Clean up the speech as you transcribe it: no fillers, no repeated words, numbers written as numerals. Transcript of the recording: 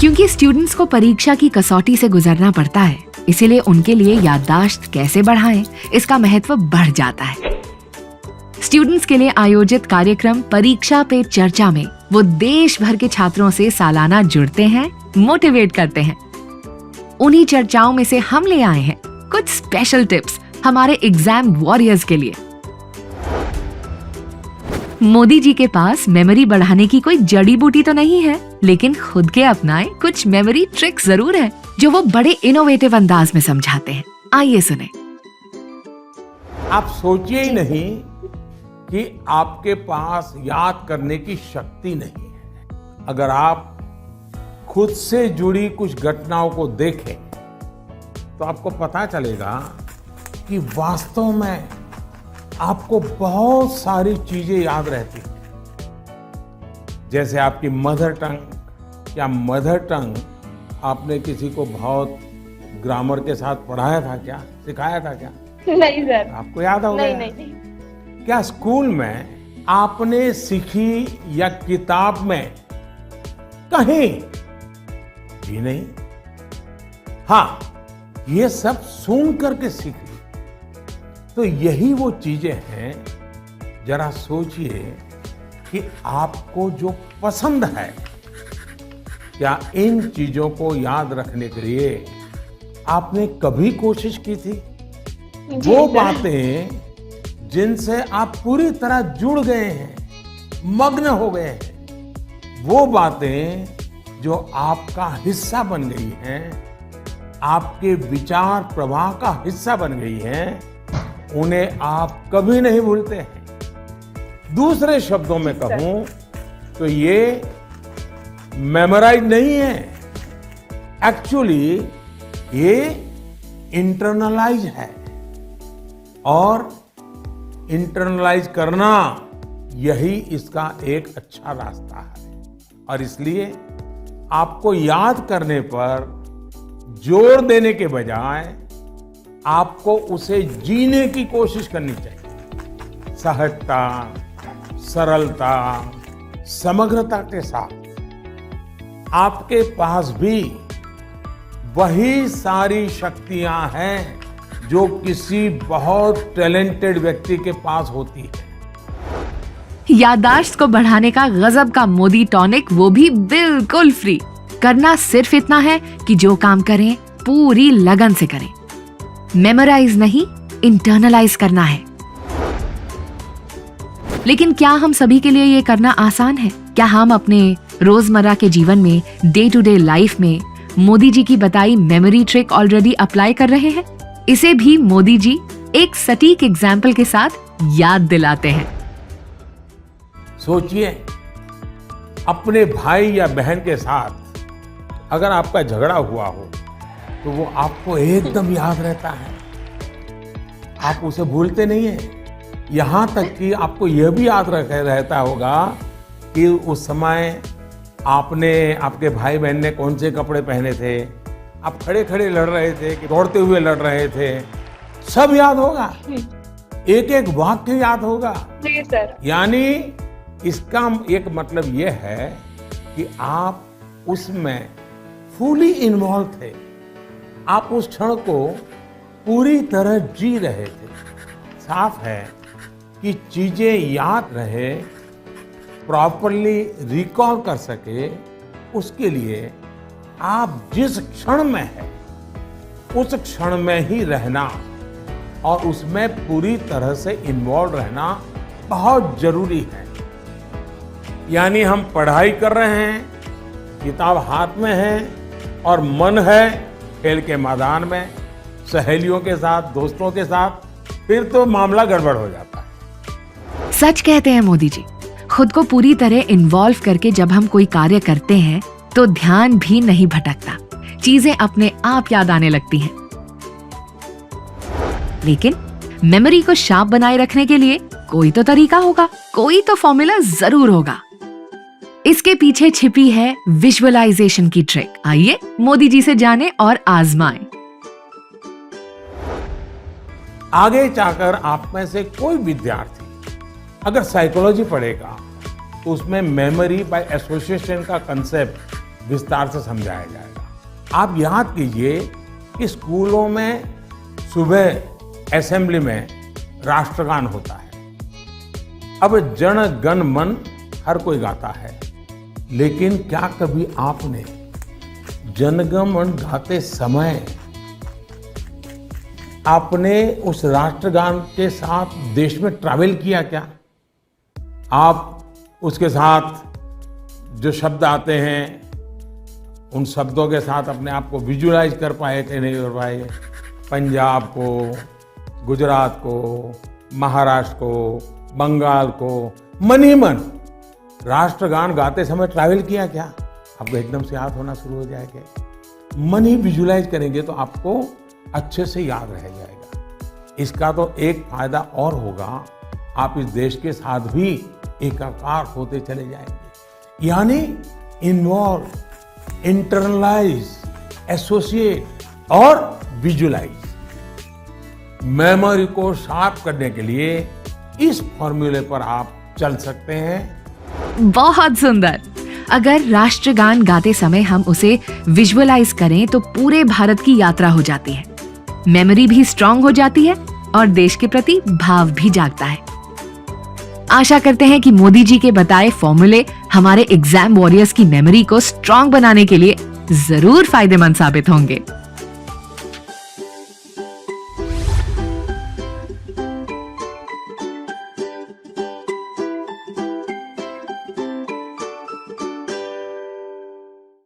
क्योंकि स्टूडेंट्स को परीक्षा की कसौटी से गुजरना पड़ता है, इसीलिए उनके लिए याददाश्त कैसे बढ़ाएं, इसका महत्व बढ़ जाता है। स्टूडेंट्स के लिए आयोजित कार्यक्रम परीक्षा पे चर्चा में वो देश भर के छात्रों से सालाना जुड़ते हैं, मोटिवेट करते हैं। उन्हीं चर्चाओं में से हम ले आए हैं कुछ स्पेशल टिप्स हमारे एग्जाम वॉरियर्स के लिए। मोदी जी के पास मेमोरी बढ़ाने की कोई जड़ी बूटी तो नहीं है, लेकिन खुद के अपनाए कुछ मेमोरी ट्रिक्स जरूर हैं, जो वो बड़े इनोवेटिव अंदाज में समझाते हैं। आइए सुने। आप सोचिए ही नहीं कि आपके पास याद करने की शक्ति नहीं है। अगर आप खुद से जुड़ी कुछ घटनाओं को देखें तो आपको पता चलेगा कि वास्तव में आपको बहुत सारी चीजें याद रहती हैं। जैसे आपकी मदर टंग या मदर टंग आपने किसी को बहुत ग्रामर के साथ पढ़ाया था क्या, सिखाया था क्या? नहीं सर। आपको याद होगा? नहीं। क्या स्कूल में आपने सीखी या किताब में कहीं भी नहीं? हाँ, ये सब सुन करके सीखी। तो यही वो चीजें हैं, जरा सोचिए कि आपको जो पसंद है, क्या इन चीजों को याद रखने के लिए आपने कभी कोशिश की थी? वो बातें जिनसे आप पूरी तरह जुड़ गए हैं, मग्न हो गए हैं, वो बातें जो आपका हिस्सा बन गई हैं, आपके विचार प्रवाह का हिस्सा बन गई हैं, उन्हें आप कभी नहीं भूलते हैं। दूसरे शब्दों में कहूं तो ये मेमोराइज नहीं है, एक्चुअली ये इंटरनलाइज है। और इंटरनलाइज करना यही इसका एक अच्छा रास्ता है। और इसलिए आपको याद करने पर जोर देने के बजाय आपको उसे जीने की कोशिश करनी चाहिए। सहजता, सरलता, समग्रता के साथ आपके पास भी वही सारी शक्तियां हैं जो किसी बहुत टैलेंटेड व्यक्ति के पास होती है। याददाश्त को बढ़ाने का गजब का मोदी टॉनिक, वो भी बिल्कुल फ्री। करना सिर्फ इतना है कि जो काम करें पूरी लगन से करें। मेमोराइज नहीं, इंटरनलाइज करना है। लेकिन क्या हम सभी के लिए ये करना आसान है? क्या हम अपने रोजमर्रा के जीवन में, डे टू डे लाइफ में मोदी जी की बताई मेमोरी ट्रिक ऑलरेडी अप्लाई कर रहे हैं? इसे भी मोदी जी एक सटीक एग्जाम्पल के साथ याद दिलाते हैं। सोचिए, अपने भाई या बहन के साथ अगर आपका झगड़ा हुआ हो तो वो आपको एकदम याद रहता है, आप उसे भूलते नहीं हैं। यहां तक कि आपको यह भी याद रहता होगा कि उस समय आपके भाई बहन ने कौन से कपड़े पहने थे, आप खड़े खड़े लड़ रहे थे कि दौड़ते हुए लड़ रहे थे, सब याद होगा। एक एक वाक्य याद होगा। जी सर। यानी इसका एक मतलब यह है कि आप उसमें फुली इन्वॉल्व थे, आप उस क्षण को पूरी तरह जी रहे थे। साफ है कि चीजें याद रहे, प्रॉपरली रिकॉल कर सके, उसके लिए आप जिस क्षण में हैं उस क्षण में ही रहना और उसमें पूरी तरह से इन्वॉल्व रहना बहुत जरूरी है। यानी हम पढ़ाई कर रहे हैं, किताब हाथ में है और मन है खेल के मैदान में, सहेलियों के साथ, दोस्तों के साथ, फिर तो मामला गड़बड़ हो जाता है। सच कहते हैं मोदी जी। खुद को पूरी तरह इन्वॉल्व करके जब हम कोई कार्य करते हैं तो ध्यान भी नहीं भटकता, चीजें अपने आप याद आने लगती हैं। लेकिन मेमोरी को शार्प बनाए रखने के लिए कोई तो तरीका होगा, कोई तो फॉर्मूला जरूर होगा। इसके पीछे छिपी है विजुअलाइजेशन की ट्रिक। आइए मोदी जी से जाने और आजमाएं। आगे जाकर आप में से कोई विद्यार्थी अगर साइकोलॉजी पढ़ेगा तो उसमें मेमोरी बाय एसोसिएशन का कंसेप्ट विस्तार से समझाया जाएगा। आप याद कीजिए कि स्कूलों में सुबह असेंबली में राष्ट्रगान होता है। अब जन गण मन हर कोई गाता है, लेकिन क्या कभी आपने जनगण मन गाते समय आपने उस राष्ट्रगान के साथ देश में ट्रैवल किया क्या? आप उसके साथ जो शब्द आते हैं उन शब्दों के साथ अपने आप को विजुअलाइज कर पाए कि नहीं कर पाए? पंजाब को, गुजरात को, महाराष्ट्र को, बंगाल को मन ही मन राष्ट्रगान गाते समय ट्रैवल किया क्या? आपको एकदम से याद होना शुरू हो जाएगा। मन ही विजुअलाइज करेंगे तो आपको अच्छे से याद रह जाएगा। इसका तो एक फायदा और होगा, आप इस देश के साथ भी एकाकार होते चले जाएंगे। यानी इन्वॉल्व, इंटरनलाइज, एसोसिएट और विजुअलाइज। मेमोरी को शार्प करने के लिए इस फॉर्मूले पर आप चल सकते हैं। बहुत सुंदर। अगर राष्ट्रगान गाते समय हम उसे विजुअलाइज करें तो पूरे भारत की यात्रा हो जाती है, मेमोरी भी स्ट्रांग हो जाती है और देश के प्रति भाव भी जागता है। आशा करते हैं कि मोदी जी के बताए फॉर्मूले हमारे एग्जाम वॉरियर्स की मेमोरी को स्ट्रांग बनाने के लिए जरूर फायदेमंद साबित होंगे।